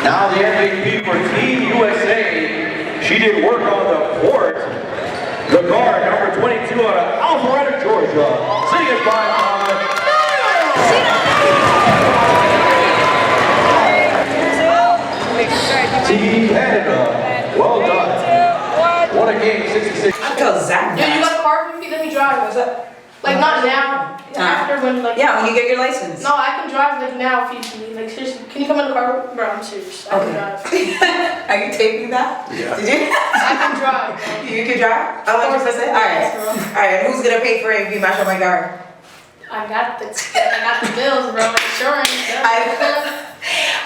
Now the MVP for Team USA. She did work on the court. The guard, number 22 out of Alpharetta, Georgia. Sing it by Team Canada. Well done. What a game, 66. Yeah, you got a car for me? Let me drive. What's up? Like not now. After when like. Yeah, when you get your license. No, I can drive like now if you need. Like seriously, can you come in the car? Bro, I'm serious. I can drive. Are you taping that? Yeah. Did you? I can drive. Bro. You can drive? 100%? Alright, who's gonna pay for it if you mash up my car? I got the bills, bro. Insurance.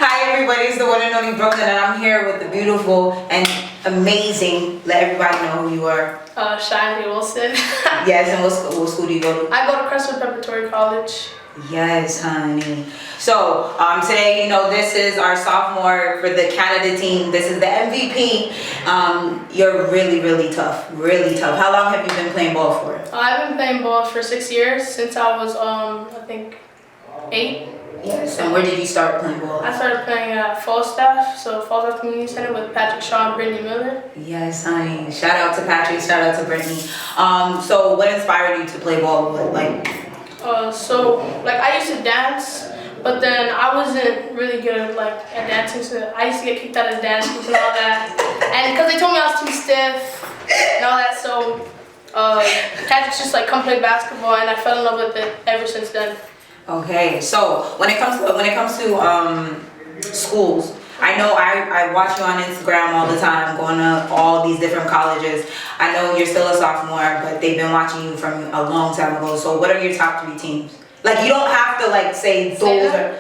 Hi everybody, it's the one and only Brooklyn, and I'm here with the beautiful and amazing, let everybody know who you are. Shayeann Day-Wilson. Yes, and what school do you go to? I go to Crestwood Preparatory College. Yes, honey. So, today, this is our sophomore for the Canada team. This is the MVP. You're really, really tough. Really tough. How long have you been playing ball for? I've been playing ball for 6 years, since I was, I think, 8. Yes, and where did you start playing ball? I started playing at Falstaff, Community Center with Patrick Shaw and Brittany Miller. Yes, honey. Shout out to Patrick, shout out to Brittany. So what inspired you to play ball? I used to dance, but then I wasn't really good at dancing, so I used to get kicked out of dance groups and all that. And because they told me I was too stiff and all that, so Patrick just come play basketball, and I fell in love with it ever since then. Okay, so when it comes to schools, I know I watch you on Instagram all the time, going to all these different colleges. I know you're still a sophomore, but they've been watching you from a long time ago. So what are your top 3 teams? You don't have to say those are,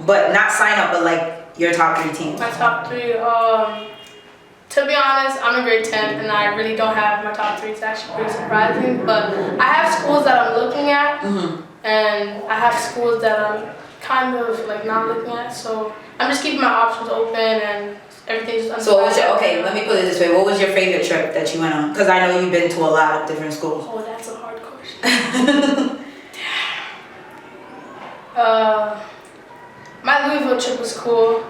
but not sign up, but your top 3 teams. My top 3, to be honest, I'm in grade 10 and I really don't have my top 3. It's actually pretty surprising, but I have schools that I'm looking at. And I have schools that I'm kind of not looking at, so I'm just keeping my options open and everything's undecided. So let me put it this way. What was your favorite trip that you went on? Because I know you've been to a lot of different schools. Oh, that's a hard question. My Louisville trip was cool.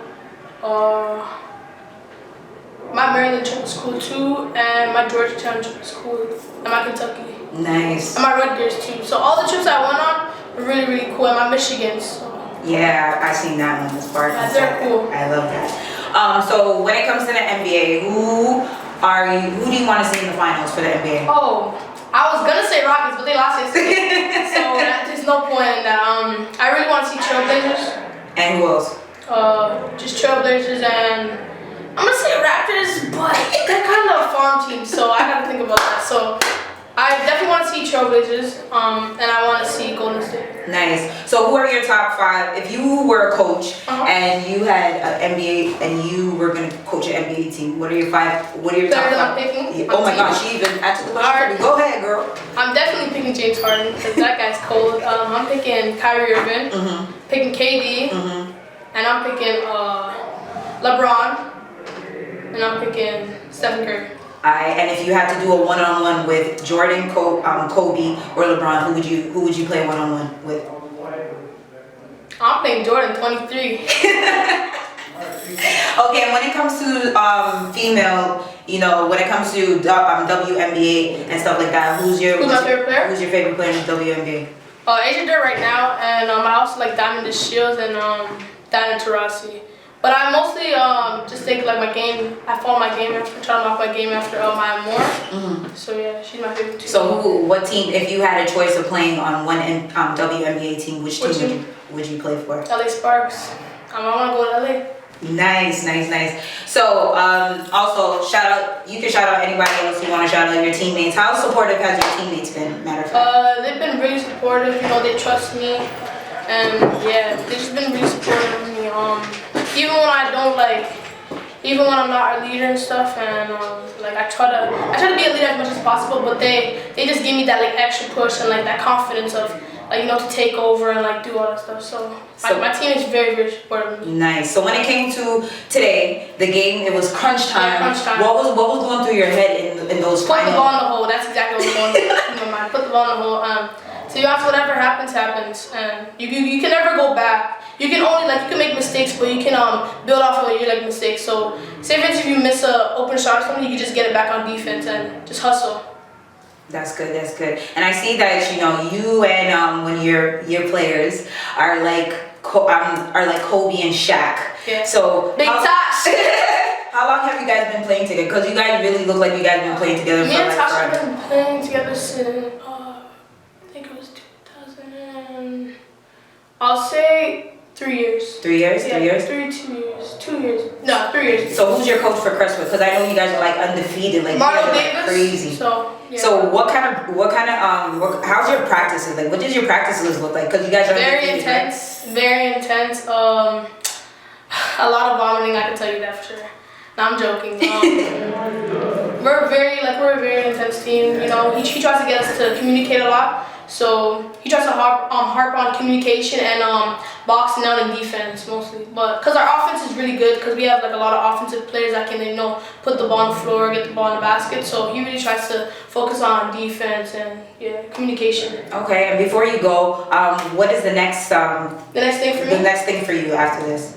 My Maryland trip was cool too, and my Georgetown trip was cool, and my Kentucky. Nice. And my Rutgers too. So all the trips I went on were really, really cool, and my Michigan. So. Yeah, I seen that one. Yeah, they're cool. I love that. So when it comes to the NBA, who do you want to see in the finals for the NBA? Oh, I was gonna say Rockets, but they lost yesterday, so there's no point in that. I really want to see Trailblazers. And who else? Just Trailblazers, and I'm gonna say Raptors, but they're kind of a farm team, so I gotta think about that. So I definitely want to see Trailblazers, and I want to see Golden State. Nice. So who are your top 5? If you were a coach and you had an NBA and you were going to coach an NBA team, what are your top 5? I'm picking? Oh my gosh, she even answered the question. Go ahead, girl. I'm definitely picking James Harden because that guy's cold. I'm picking Kyrie Irving, picking KD, and I'm picking LeBron, and I'm picking Stephen Curry. And if you had to do a one-on-one with Jordan, Kobe, or LeBron, who would you play one-on-one with? I'm playing Jordan, 23. Okay, and when it comes to female, when it comes to WNBA and stuff like that, who's my favorite player? Who's your favorite player in the WNBA? Asia Dirt right now, and I also like Diamond Shields and Diana Taurasi. But I mostly just take my game. I follow my game after, try to knock my game after Maya Moore. So yeah, she's my favorite too. So what team? If you had a choice of playing on one WNBA team, which team would you play for? LA Sparks. I want to go to LA. Nice. So also you can shout out anybody else you want to shout out, your teammates. How supportive has your teammates been? Matter of fact. They've been really supportive. They trust me, and yeah, they've just been really supportive of me. Even when I don't even when I'm not a leader and stuff, and I try to be a leader as much as possible, but they just give me that extra push and that confidence of to take over and do all that stuff. So my team is very, very supportive of me. Nice. So when it came to today, the game, it was crunch time. Yeah, crunch time. What was going through your head in those finals? Put the ball in the hole. That's exactly what was going through my mind. Put the ball in the hole. To be honest, whatever happens, happens. offense, and you can never go back. You can only you can make mistakes, but you can build off of your mistakes. So say for instance, if you miss a open shot or something, you can just get it back on defense and just hustle. That's good. That's good. And I see that you and when your players are like Kobe and Shaq. Yeah. So Big Tosh. how long have you guys been playing together? Because you guys really look like you guys been playing together Me for and like Tosh forever. have been playing together since I think it was 2000 and I'll say 3 years. 3 years? Yeah, 3 years? 2 years. No, 3 years. So who's your coach for Crestwood? Because I know you guys are like undefeated, like you guys are like crazy. So yeah. So what kind of how's your practices like? What does your practices look like? Because you guys are very undefeated, right? intense, very intense. A lot of vomiting, I can tell you that for sure. No, I'm joking. We're a very intense team. You know, he tries to get us to communicate a lot. So he tries to harp on communication and boxing out and defense mostly. But because our offense is really good, because we have like a lot of offensive players that can put the ball on the floor, get the ball in the basket. So he really tries to focus on defense and communication. Okay, and before you go, what is the next The next thing for me. the next thing for you after this?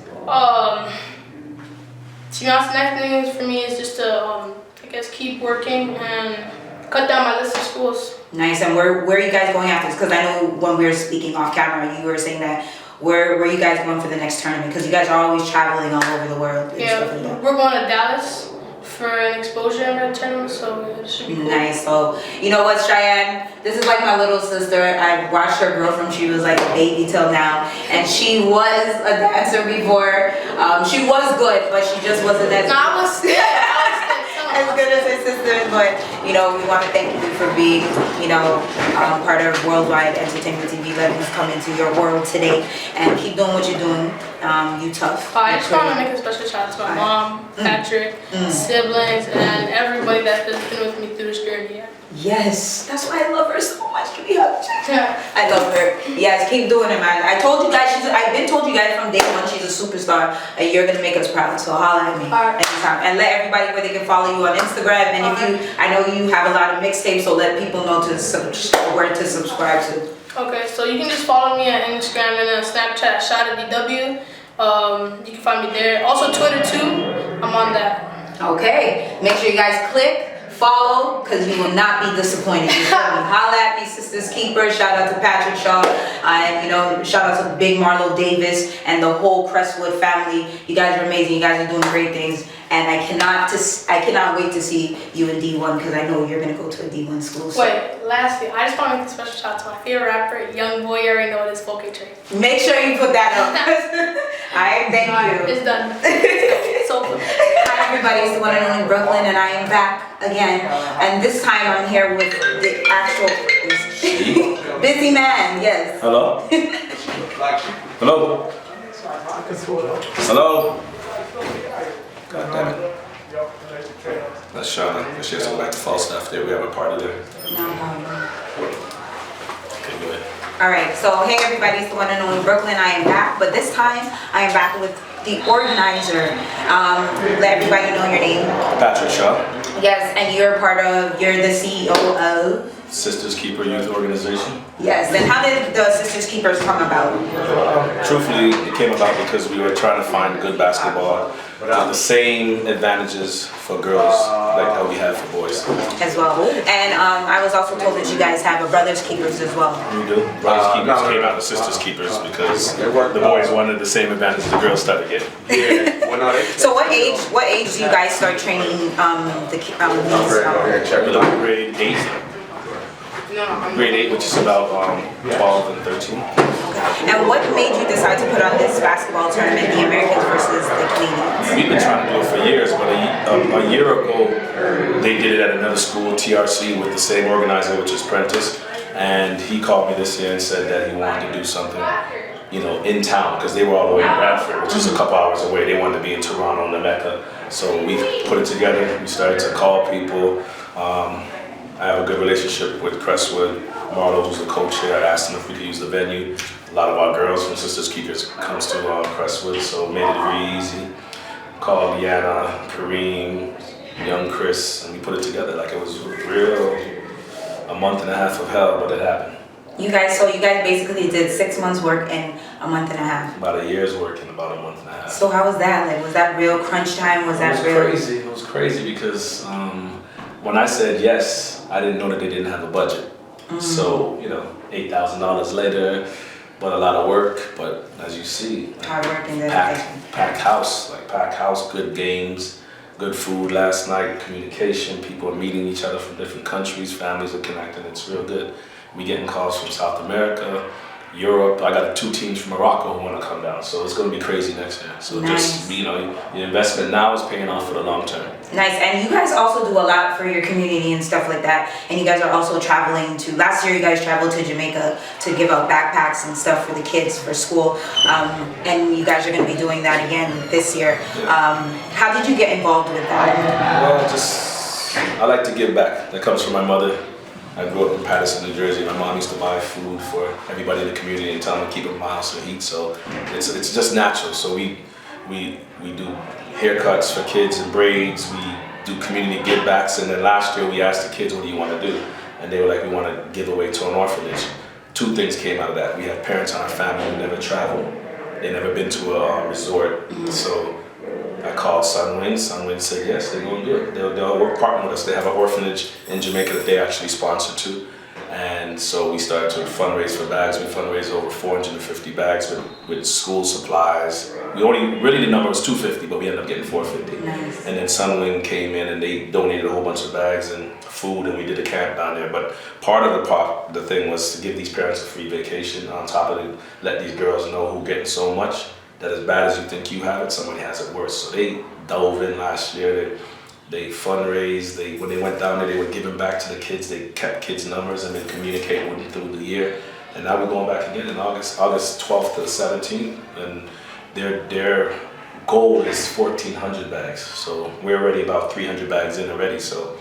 To be honest, the next thing for me is just to I guess keep working and cut down my list of schools. Nice. And where are you guys going after this? Because I know when we were speaking off camera, you were saying that where are you guys going for the next tournament? Because you guys are always traveling all over the world. And Yeah, stuff like that. we're going to Dallas for an exposure tournament, so it should be cool. Nice. So you know what, Shayeann? This is like my little sister. I watched her grow from she was like a baby till now, and she was a dancer before. She was good, but she just wasn't as I was still. as good as her sisters. But we want to thank you for being part of Worldwide Entertainment TV, letting us come into your world today, and keep doing what you're doing. You tough. I just want to make a special shout out to my mom, Patrick, siblings, and everybody that has been with me through this journey. Yes, that's why I love her so much. Can we hug? Yeah. I love her. Yes, keep doing it, man. I told you guys, I've been told you guys from day one she's a superstar, and you're gonna make us proud. So holla at me anytime, and let everybody where they can follow you on Instagram. And I know you have a lot of mixtapes, so let people know where to subscribe to. Okay, so you can just follow me on Instagram and Snapchat, ShadowDW. You can find me there. Also Twitter too. I'm on that. Okay, make sure you guys click. Follow, because you will not be disappointed. You feel me? Holla at me, Sisters Keepers. Shout out to Patrick Shaw, and shout out to Big Marlo Davis and the whole Crestwood family. You guys are amazing. You guys are doing great things, and I cannot wait to see you in D1, because I know you're gonna go to a D1 school. So. Wait, lastly, I just want to make a special shout out to my favorite rapper, Young Boy. You already know it is Focus Trade. Make sure you put that up. Alright, thank you. It's done. So cool. Hi everybody, it's the one and only Brooklyn, and I am back again. And this time I'm here with the actual busy man. Yes. Hello? Hello? Hello? God damn it. That's Shauna. She has to go back to Falstaff there. We have a party there. Okay, go ahead. Alright, so hey everybody, it's the one and only Brooklyn. I am back, but this time I am back with the organizer. Let everybody know your name. Patrick Shaw. Yes, and you're the CEO of Sisters Keeper Youth Organization. Yes, and how did the Sisters Keepers come about? Truthfully, it came about because we were trying to find good basketball with the same advantages for girls like how we have for boys. As well. And I was also told that you guys have a Brothers Keepers as well. We do. Brothers Keepers came out of Sisters Keepers because the boys wanted the same advantage the girls started getting. So what age do you guys start training these? Grade 8. Grade 8, which is about 12 and 13. And what made you decide to put on this basketball tournament, the Americans versus the Canadians? We've been trying to do it for years, but a year ago they did it at another school, TRC, with the same organizer, which is Prentice, and he called me this year and said that he wanted to do something, in town, because they were all the way in Bradford, which is a couple hours away. They wanted to be in Toronto, in the Mecca. So we put it together. We started to call people. I have a good relationship with Crestwood. Marlo, who's the coach here, I asked him if we could use the venue. A lot of our girls from Sisters Keepers comes to Crestwood, so made it really easy. Called Liana, Kareem, young Chris, and we put it together. Like, it was real, a month and a half of hell, but it happened. You guys basically did 6 months work in a month and a half. About a year's work in about a month and a half. So how was that? Like, was that real crunch time? Was that real? Crazy. It was crazy because when I said yes, I didn't know that they didn't have a budget. So, you know, $8,000 later, but a lot of work. But as you see, Hard work and dedication. packed house, good games, good food last night, communication, people are meeting each other from different countries, families are connecting, it's real good. We getting calls from South America, Europe. I got 2 teams from Morocco who want to come down, so it's going to be crazy next year. So just, you know, your investment now is paying off for the long term. Nice, and you guys also do a lot for your community and stuff like that. And you guys are also traveling to, last year you guys traveled to Jamaica to give out backpacks and stuff for the kids for school. And you guys are going to be doing that again this year. How did you get involved with that? Well, I like to give back. That comes from my mother. I grew up in Paterson, New Jersey. My mom used to buy food for everybody in the community and tell them to keep it mild so heat. So it's just natural. So we do haircuts for kids and braids. We do community give backs. And then last year we asked the kids, what do you want to do? And they were like, we want to give away to an orphanage. 2 things came out of that. We have parents in our family who never traveled. They never been to a resort. So I called Sunwing. Sunwing said yes, they're going to do it. They'll work partner with us. They have an orphanage in Jamaica that they actually sponsor too. And so we started to fundraise for bags. We fundraised over 450 bags with school supplies. The number was 250, but we ended up getting 450. Nice. And then Sunwing came in and they donated a whole bunch of bags and food, and we did a camp down there. But part of the thing was to give these parents a free vacation. On top of it, let these girls know who getting so much that as bad as you think you have it, somebody has it worse. So they dove in last year. They fundraised. When they went down there, they were giving back to the kids. They kept kids' numbers and then communicating with them through the year. And now we're going back again in August 12th to the 17th. And their goal is 1,400 bags. So we're already about 300 bags in already. So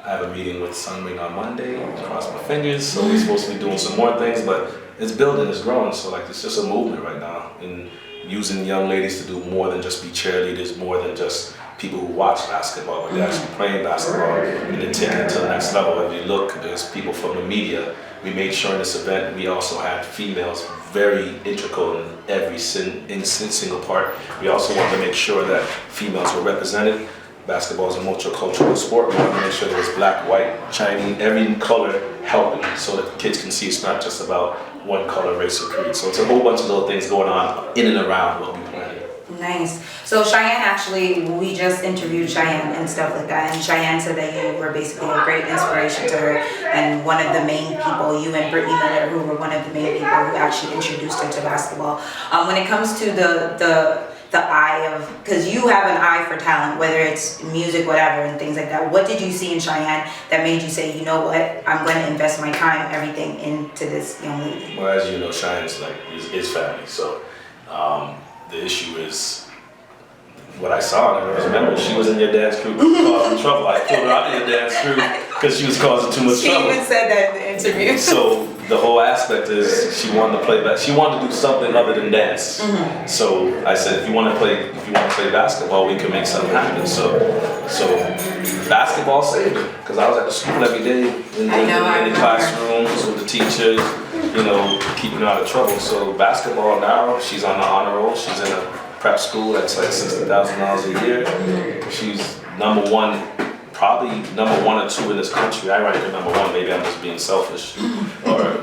I have a meeting with Sunwing on Monday. Cross my fingers. So we're supposed to be doing some more things, but it's building, it's growing. So like it's just a movement right now. And using young ladies to do more than just be cheerleaders, more than just people who watch basketball, but they're actually playing basketball and then taking it to the next level. If you look, there's people from the media. We made sure in this event we also had females very integral in every single part. We also wanted to make sure that females were represented. Basketball is a multicultural sport. We wanted to make sure there was black, white, Chinese, every color helping so that kids can see it's not just about one color, race, or creed. So it's a whole bunch of little things going on in and around what we planted. Nice. So Shayeann, actually, we just interviewed Shayeann and stuff like that, and Shayeann said that you were basically a great inspiration to her, and one of the main people, you and Brittany Miller, who were one of the main people who actually introduced her to basketball. When it comes to the eye of, because you have an eye for talent, whether it's music, whatever, and things like that. What did you see in Shayeann that made you say, you know what, I'm going to invest my time, everything into this young lady? Well, as you know, Shayeann's is family. So the issue is what I saw. And I remember she was in your dance crew causing trouble. I pulled her out of your dance crew because she was causing too much trouble. She even said that in the interview. So the whole aspect is she wanted to play she wanted to do something other than dance. So I said, if you want to play basketball, we can make something happen. So basketball saved her, because I was at the school every day in the classrooms with the teachers, keeping her out of trouble. So basketball now, she's on the honor roll. She's in a prep school that's like $60,000 a year. She's probably number 1 or 2 in this country. I rank her number 1, maybe I'm just being selfish. But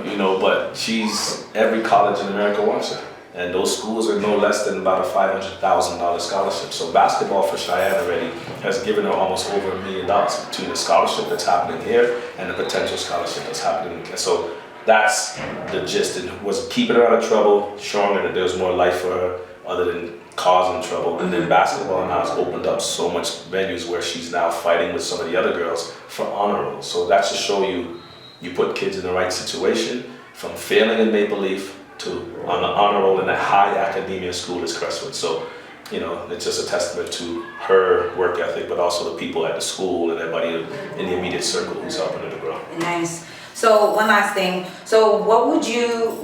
every college in America wants her. And those schools are no less than about a $500,000 scholarship. So basketball for Shayeann already has given her almost over $1 million between the scholarship that's happening here and the potential scholarship that's happening. So that's the gist. It was keeping her out of trouble, showing her that there's more life for her other than causing trouble. And then basketball now has opened up so much venues where she's now fighting with some of the other girls for honor rolls. So that's to show you put kids in the right situation, from failing in Maple Leaf to on the honor roll in a high academia school as Crestwood. So, it's just a testament to her work ethic, but also the people at the school and everybody in the immediate circle who's helping her to grow. Nice. So one last thing. So what would you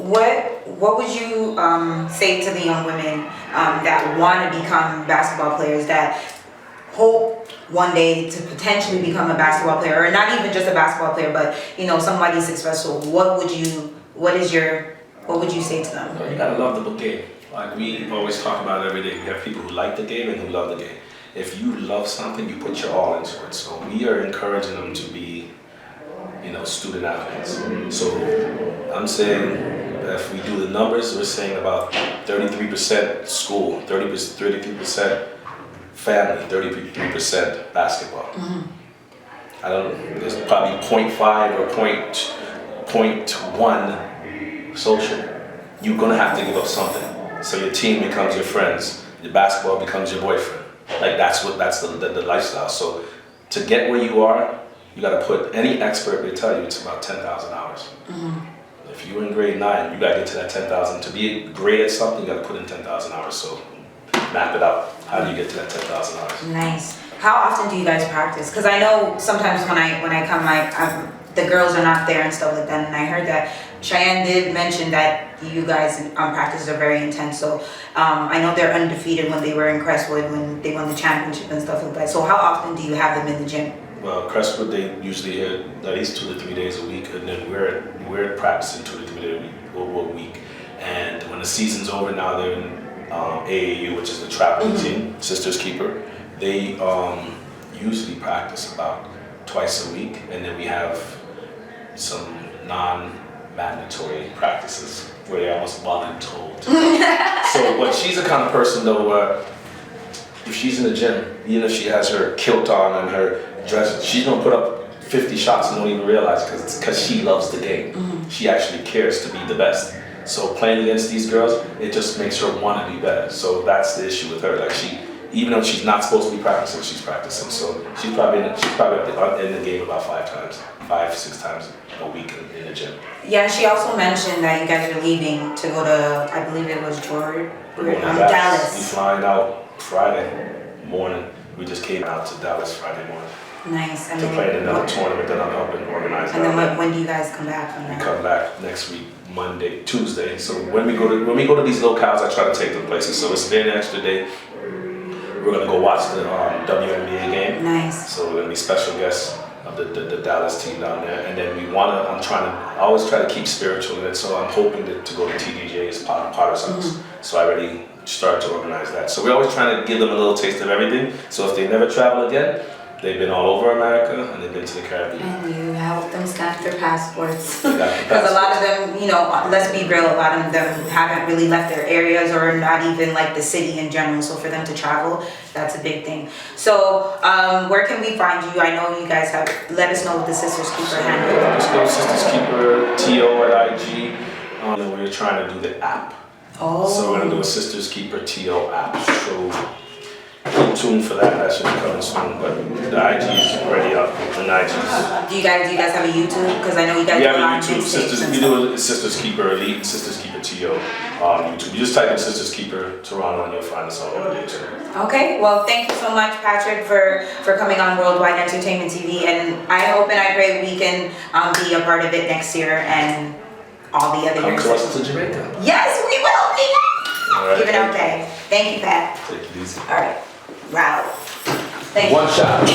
say to the young women that want to become basketball players, that hope one day to potentially become a basketball player, or not even just a basketball player, but somebody successful? What would you what would you say to them? You gotta love the game. Like we always talk about it every day. We have people who like the game and who love the game. If you love something, you put your all into it. So we are encouraging them to be, student athletes. So I'm saying if we do the numbers, we're saying about 33% school, 33% family, 33% basketball. I don't know, there's probably 0.5 or 0.1 social. You're gonna have to give up something. So your team becomes your friends, your basketball becomes your boyfriend. Like that's the lifestyle. So to get where you are, you gotta put, any expert will tell you it's about 10,000 hours. If you're in grade 9, you gotta get to that 10,000. To be great at something, you gotta put in 10,000 hours. So map it out. How do you get to that 10,000 hours? Nice. How often do you guys practice? Because I know sometimes when I come, the girls are not there and stuff like that. And I heard that Shayeann did mention that you guys practices are very intense. So I know they're undefeated when they were in Crestwood, when they won the championship and stuff like that. So how often do you have them in the gym? Well, Crestwood, they usually hit at least 2 to 3 days a week, and then we're practicing 2 to 3 days a week. And when the season's over, now they're in AAU, which is the traveling team, Sisters Keeper. They usually practice about twice a week, and then we have some non-mandatory practices where they almost voluntold. So, but she's the kind of person though where if she's in the gym, even if she has her kilt on and her dress, she's gonna put up 50 shots and don't even realize because she loves the game. She actually cares to be the best. So playing against these girls, it just makes her want to be better. So that's the issue with her. Like even though she's not supposed to be practicing, she's practicing. So she's probably in the game about 5-6 times a week in the gym. Yeah, she also mentioned that you guys are leaving to go to, I believe it was Dallas. We're flying out Friday morning. We just came out to Dallas Friday morning. Nice. To play in another tournament that I'm helping organize. And then when do you guys come back from that? We come back next week, Tuesday. So when we go to these locales, I try to take them places. So it's an extra day. We're gonna go watch the WNBA game. Nice. So we're gonna be special guests of the Dallas team down there, and then I always try to keep spiritual in it. So I'm hoping to go to TDJ's Potter's House. So I already started to organize that. So we're always trying to give them a little taste of everything. So if they never travel again, they've been all over America and they've been to the Caribbean. And you help them stamp their passports. Because a lot of them, let's be real, a lot of them haven't really left their areas or not even like the city in general. So for them to travel, that's a big thing. So where can we find you? I know you guys let us know what the Sisters Keeper handle. Just go Sisters Keeper TO at IG. We're trying to do the app. Oh. So we're gonna do a Sisters Keeper TO app. So keep tuned for that. That should be coming soon. But the IG is already up. The IGs. Do you guys have a YouTube? Because I know you guys have a YouTube. We do a Sisters Keeper Elite, Sisters Keeper TO on YouTube. You just type in Sisters Keeper Toronto and you'll find us all over YouTube. Okay. Well, thank you so much, Patrick, for coming on Worldwide Entertainment TV. And I hope and I pray we can be a part of it next year and all the other years. Come to us to Jamaica. Yes, we will be. All right. Give it okay. Thank you, Pat. Take it easy. All right. Wow. Thank you. One shot.